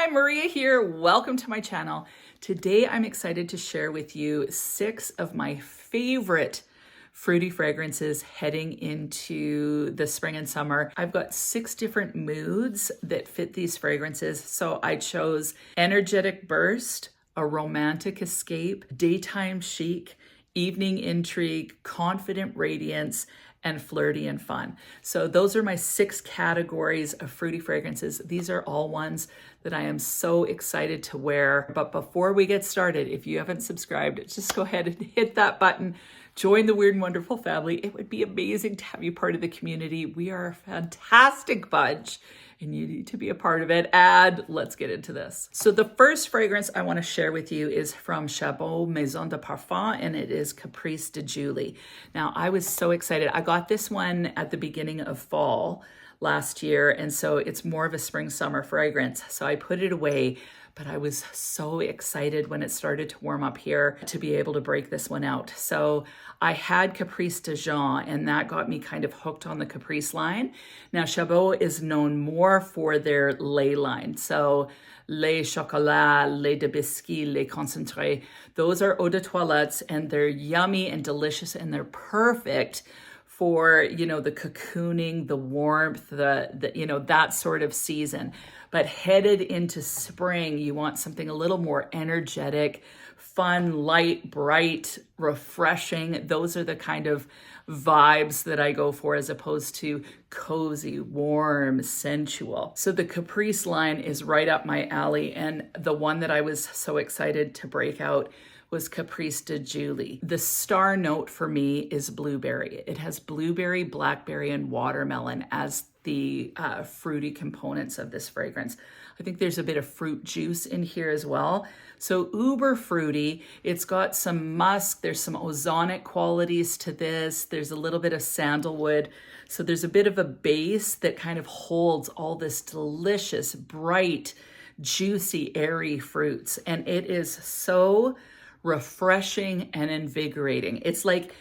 Hi, Maria here. Welcome to my channel. Today I'm excited to share with you 6 of my favorite fruity fragrances heading into the spring and summer. I've got 6 different moods that fit these fragrances. So I chose energetic burst, a romantic escape, daytime chic, evening intrigue, confident radiance, and flirty and fun. So those are my 6 categories of fruity fragrances. These are all ones that I am so excited to wear. But before we get started, if you haven't subscribed, just go ahead and hit that button. Join the Weird and Wonderful family. It would be amazing to have you part of the community. We are a fantastic bunch and you need to be a part of it. And let's get into this. So the first fragrance I want to share with you is from Chabaud Maison de Parfum, and it is Caprice de Jeulia. Now, I was so excited. I got this one at the beginning of fall last year, and so it's more of a spring summer fragrance. So I put it away, but I was so excited when it started to warm up here to be able to break this one out. So I had Caprice de Jean, and that got me kind of hooked on the Caprice line. Now, Chabaud is known more for their lait line. So lait chocolat, lait de biscuit, lait concentré, those are eau de toilettes, and they're yummy and delicious, and they're perfect for, you know, the cocooning, the warmth, the you know, that sort of season. But headed into spring, you want something a little more energetic, fun, light, bright, refreshing. Those are the kind of vibes that I go for as opposed to cozy, warm, sensual. So the Caprice line is right up my alley, and the one that I was so excited to break out was Caprice de Jeulia. The star note for me is blueberry. It has blueberry, blackberry, and watermelon as the fruity components of this fragrance. I think there's a bit of fruit juice in here as well. So uber fruity. It's got some musk. There's some ozonic qualities to this. There's a little bit of sandalwood. So there's a bit of a base that kind of holds all this delicious, bright, juicy, airy fruits. And it is so refreshing and invigorating. It's like,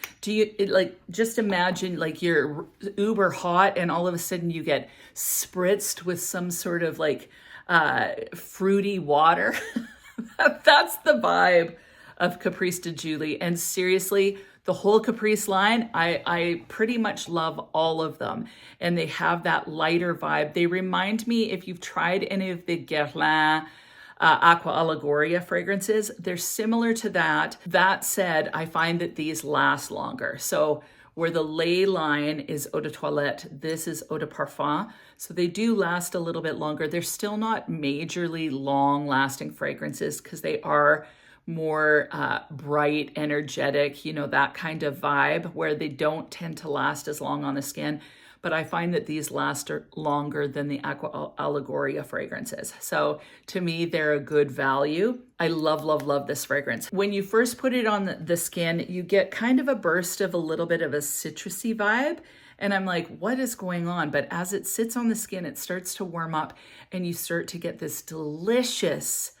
just imagine like you're uber hot and all of a sudden you get spritzed with some sort of like fruity water. That's the vibe of Caprice de Jeulia. And seriously, the whole Caprice line, I pretty much love all of them. And they have that lighter vibe. They remind me, if you've tried any of the Guerlain Aqua Allegoria fragrances, they're similar to that. That said, I find that these last longer. So where the lait line is eau de toilette, this is eau de parfum. So they do last a little bit longer. They're still not majorly long lasting fragrances because they are more bright, energetic, you know, that kind of vibe where they don't tend to last as long on the skin. But I find that these last longer than the Aqua Allegoria fragrances. So to me, they're a good value. I love, love, love this fragrance. When you first put it on the skin, you get kind of a burst of a little bit of a citrusy vibe. And I'm like, what is going on? But as it sits on the skin, it starts to warm up and you start to get this delicious,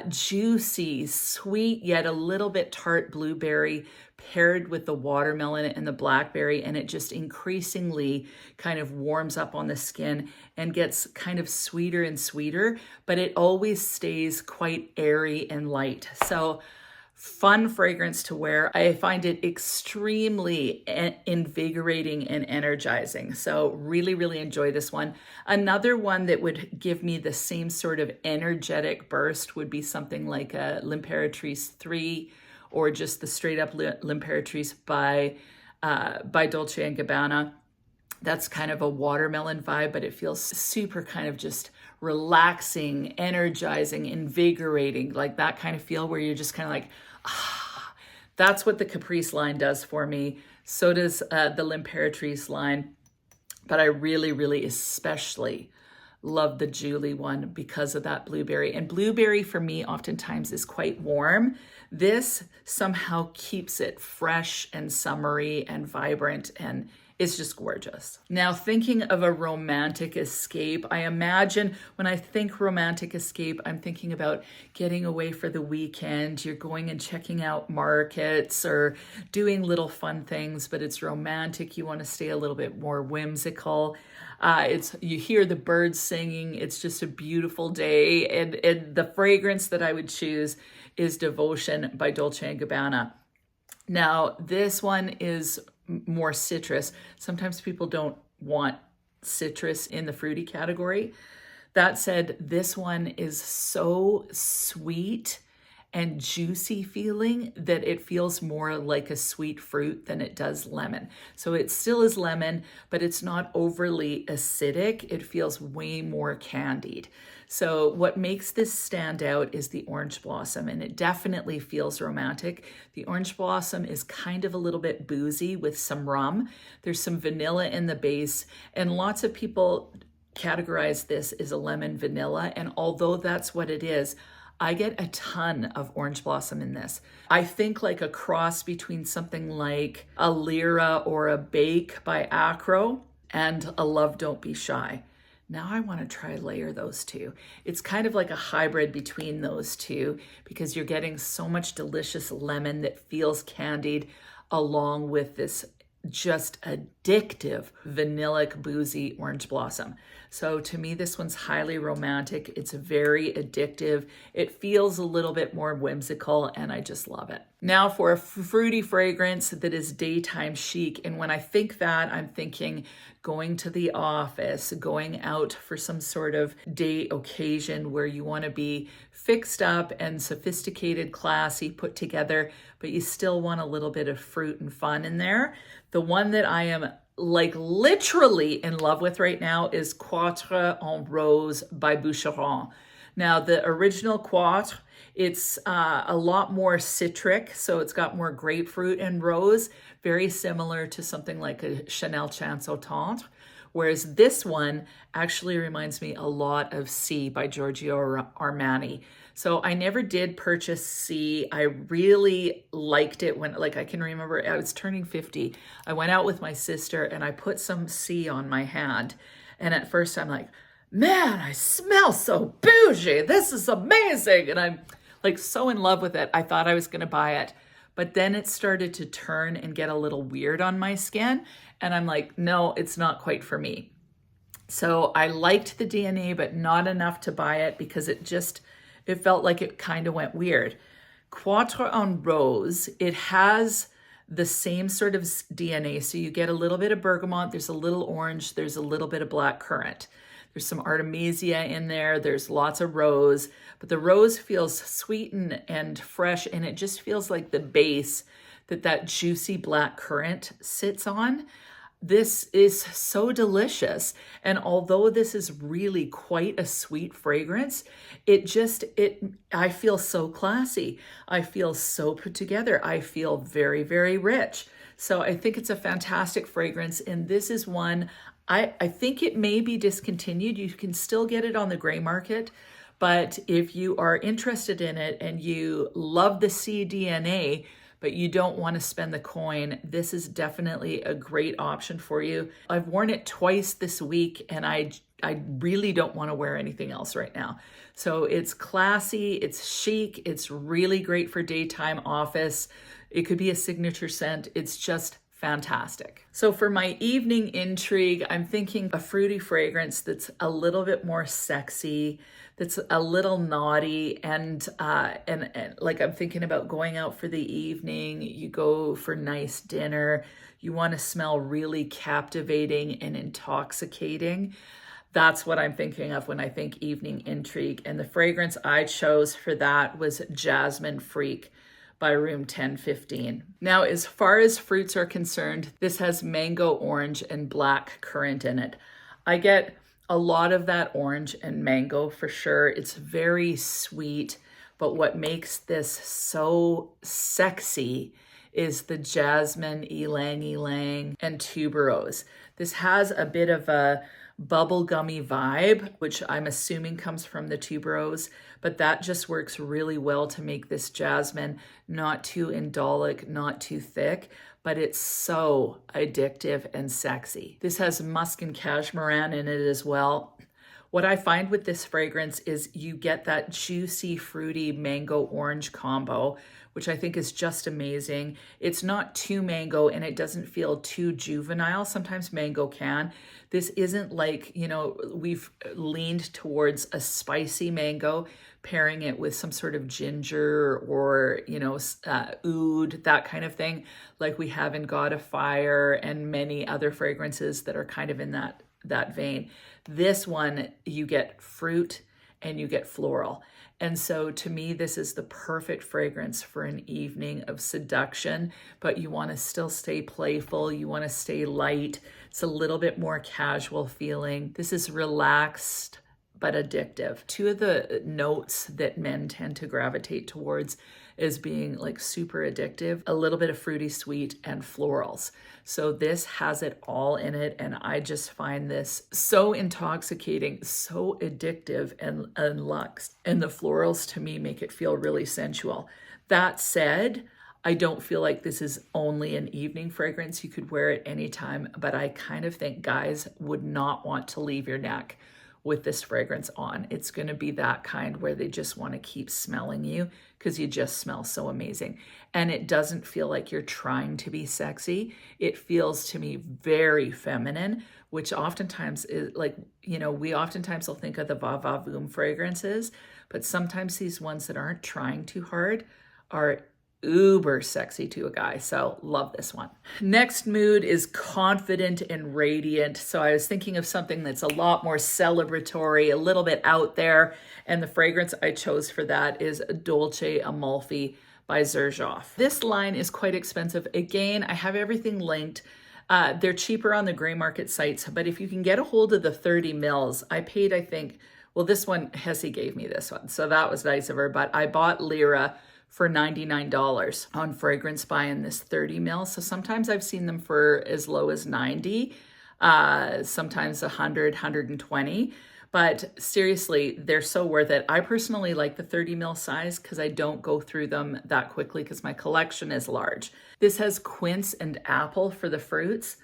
juicy, sweet, yet a little bit tart blueberry paired with the watermelon and the blackberry, and it just increasingly kind of warms up on the skin and gets kind of sweeter and sweeter, but it always stays quite airy and light. So fun fragrance to wear. I find it extremely invigorating and energizing. So really, really enjoy this one. Another one that would give me the same sort of energetic burst would be something like a L'Impératrice 3 or just the straight up L'Impératrice by Dolce & Gabbana. That's kind of a watermelon vibe, but it feels super kind of just relaxing, energizing, invigorating, like that kind of feel where you're just kind of like, ah, that's what the Caprice line does for me. So does the L'Impératrice line. But I really, really especially love the Jeulia one because of that blueberry. And blueberry for me oftentimes is quite warm. This somehow keeps it fresh and summery and vibrant and It's just gorgeous. Now, thinking of a romantic escape, I imagine when I think romantic escape, I'm thinking about getting away for the weekend. You're going and checking out markets or doing little fun things, but it's romantic. You want to stay a little bit more whimsical. You hear the birds singing. It's just a beautiful day. And the fragrance that I would choose is Devotion by Dolce & Gabbana. Now, this one is more citrus. Sometimes people don't want citrus in the fruity category. That said, this one is so sweet and juicy feeling that it feels more like a sweet fruit than it does lemon. So it still is lemon, but it's not overly acidic. It feels way more candied. So what makes this stand out is the orange blossom, and it definitely feels romantic. The orange blossom is kind of a little bit boozy with some rum. There's some vanilla in the base, and lots of people categorize this as a lemon vanilla, and although that's what it is, I get a ton of orange blossom in this. I think like a cross between something like a Lyra or a Bake by Acro and a Love Don't Be Shy. Now I want to try layer those two. It's kind of like a hybrid between those two because you're getting so much delicious lemon that feels candied along with this just addictive vanillic boozy orange blossom. So to me, this one's highly romantic. It's very addictive. It feels a little bit more whimsical, and I just love it. Now for a fruity fragrance that is daytime chic. And when I think that, I'm thinking going to the office, going out for some sort of day occasion where you want to be fixed up and sophisticated, classy, put together, but you still want a little bit of fruit and fun in there. The one that I am like literally in love with right now is Quatre en Rose by Boucheron. Now the original Quatre, it's a lot more citric, so it's got more grapefruit and rose, very similar to something like a Chanel Chance au Tendre. Whereas this one actually reminds me a lot of C by Giorgio Armani. So I never did purchase C. I really liked it when, like, I can remember I was turning 50. I went out with my sister and I put some C on my hand. And at first I'm like, man, I smell so bougie. This is amazing. And I'm like so in love with it. I thought I was going to buy it. But then it started to turn and get a little weird on my skin. And I'm like, no, it's not quite for me. So I liked the DNA, but not enough to buy it because it felt like it kind of went weird. Quatre en Rose, it has the same sort of DNA. So you get a little bit of bergamot, there's a little orange, there's a little bit of black currant. There's some artemisia in there, there's lots of rose, but the rose feels sweet and fresh, and it just feels like the base that juicy black currant sits on. This is so delicious. And although this is really quite a sweet fragrance, I feel so classy. I feel so put together. I feel very, very rich. So I think it's a fantastic fragrance. And this is one, I think it may be discontinued. You can still get it on the gray market. But if you are interested in it and you love the cDNA, but you don't want to spend the coin, this is definitely a great option for you. I've worn it twice this week and I really don't want to wear anything else right now. So it's classy, it's chic, it's really great for daytime office. It could be a signature scent. It's just fantastic. So for my evening intrigue, I'm thinking a fruity fragrance that's a little bit more sexy, that's a little naughty, and like I'm thinking about going out for the evening. You go for nice dinner. You want to smell really captivating and intoxicating. That's what I'm thinking of when I think evening intrigue. And the fragrance I chose for that was Jasmine Freak by Room 1015. Now, as far as fruits are concerned, this has mango, orange, and black currant in it. I get a lot of that orange and mango for sure. It's very sweet, but what makes this so sexy is the jasmine, ylang ylang, and tuberose. This has a bit of a bubblegummy vibe, which I'm assuming comes from the tuberose, but that just works really well to make this jasmine not too indolic, not too thick, but it's so addictive and sexy. This has musk and cashmeran in it as well. What I find with this fragrance is you get that juicy, fruity mango orange combo, which I think is just amazing. It's not too mango and it doesn't feel too juvenile. Sometimes mango can. This isn't like, you know, we've leaned towards a spicy mango, pairing it with some sort of ginger or, you know, oud, that kind of thing, like we have in God of Fire and many other fragrances that are kind of in that vein. This one, you get fruit and you get floral. And so to me, this is the perfect fragrance for an evening of seduction, but you want to still stay playful. You want to stay light. It's a little bit more casual feeling. This is relaxed but addictive. Two of the notes that men tend to gravitate towards is being like super addictive, a little bit of fruity sweet and florals. So this has it all in it. And I just find this so intoxicating, so addictive and luxe. And the florals to me make it feel really sensual. That said, I don't feel like this is only an evening fragrance. You could wear it anytime, but I kind of think guys would not want to leave your neck with this fragrance on. It's going to be that kind where they just want to keep smelling you because you just smell so amazing. And it doesn't feel like you're trying to be sexy. It feels to me very feminine, which oftentimes is like, you know, we oftentimes will think of the Va Va Voom fragrances, but sometimes these ones that aren't trying too hard are uber sexy to a guy. So love this one. Next mood is confident and radiant. So I was thinking of something that's a lot more celebratory, a little bit out there. And the fragrance I chose for that is Dolce Amalfi by Xerjoff. This line is quite expensive. Again, I have everything linked. They're cheaper on the gray market sites, but if you can get a hold of the 30 mils, I paid, I think, well, this one, Hesse gave me this one. So that was nice of her, but I bought Lyra for $99 on Fragrance Buy in this 30 mil. So sometimes I've seen them for as low as 90, sometimes 100, 120. But seriously, they're so worth it. I personally like the 30 mil size because I don't go through them that quickly because my collection is large. This has quince and apple for the fruits.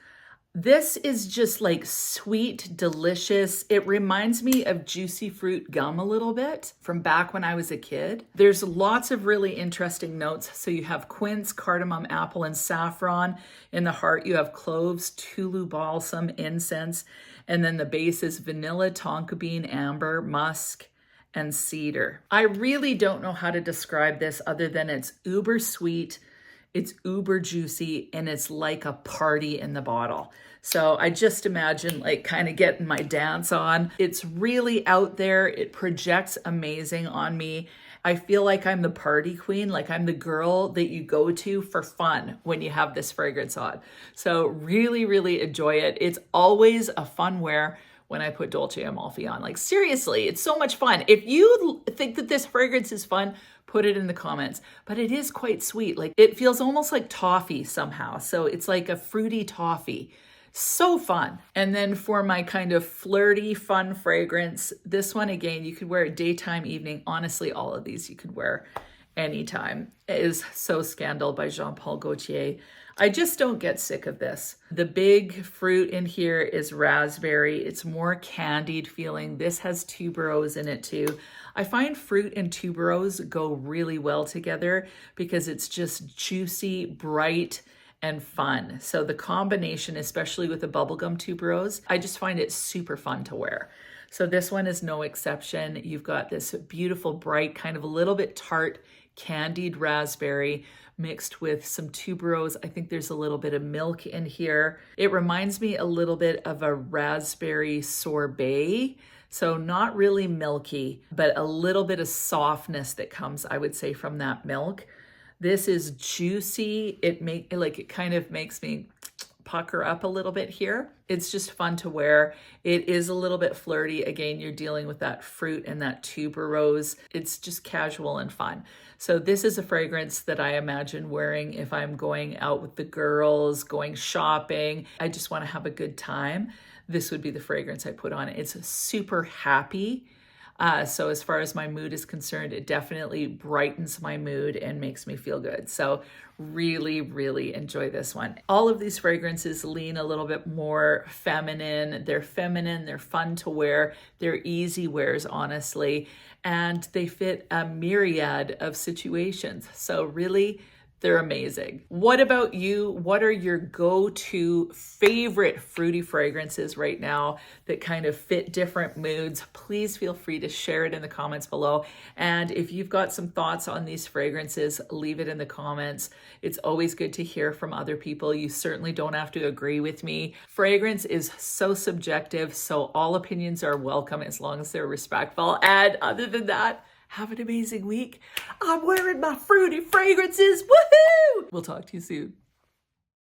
This is just like sweet, delicious. It reminds me of juicy fruit gum a little bit from back when I was a kid. There's lots of really interesting notes. So you have quince, cardamom, apple, and saffron. In the heart, you have cloves, tulu balsam, incense. And then the base is vanilla, tonka bean, amber, musk, and cedar. I really don't know how to describe this other than it's uber sweet. It's uber juicy and it's like a party in the bottle. So I just imagine like kind of getting my dance on. It's really out there. It projects amazing on me. I feel like I'm the party queen, like I'm the girl that you go to for fun when you have this fragrance on. So really, really enjoy it. It's always a fun wear when I put Dolce Amalfi on. Like seriously, it's so much fun. If you think that this fragrance is fun, put it in the comments. But it is quite sweet. Like it feels almost like toffee somehow. So it's like a fruity toffee. So fun. And then for my kind of flirty, fun fragrance, this one again, you could wear it daytime, evening. Honestly, all of these you could wear anytime. It is So Scandal by Jean Paul Gaultier. I just don't get sick of this. The big fruit in here is raspberry. It's more candied feeling. This has tuberose in it too. I find fruit and tuberose go really well together because it's just juicy, bright, and fun. So the combination, especially with the bubblegum tuberose, I just find it super fun to wear. So this one is no exception. You've got this beautiful, bright, kind of a little bit tart, candied raspberry mixed with some tuberose. I think there's a little bit of milk in here. It reminds me a little bit of a raspberry sorbet. So not really milky, but a little bit of softness that comes, I would say, from that milk. This is juicy. It kind of makes me pucker up a little bit here. It's just fun to wear. It is a little bit flirty. Again, you're dealing with that fruit and that tuberose. It's just casual and fun. So this is a fragrance that I imagine wearing if I'm going out with the girls, going shopping. I just want to have a good time. This would be the fragrance I put on. It's super happy. So as far as my mood is concerned, it definitely brightens my mood and makes me feel good. So really, really enjoy this one. All of these fragrances lean a little bit more feminine. They're feminine, they're fun to wear, they're easy wears, honestly, and they fit a myriad of situations. So really, they're amazing. What about you? What are your go-to favorite fruity fragrances right now that kind of fit different moods? Please feel free to share it in the comments below. And if you've got some thoughts on these fragrances, leave it in the comments. It's always good to hear from other people. You certainly don't have to agree with me. Fragrance is so subjective, so all opinions are welcome as long as they're respectful. And other than that, have an amazing week. I'm wearing my fruity fragrances. Woohoo! We'll talk to you soon.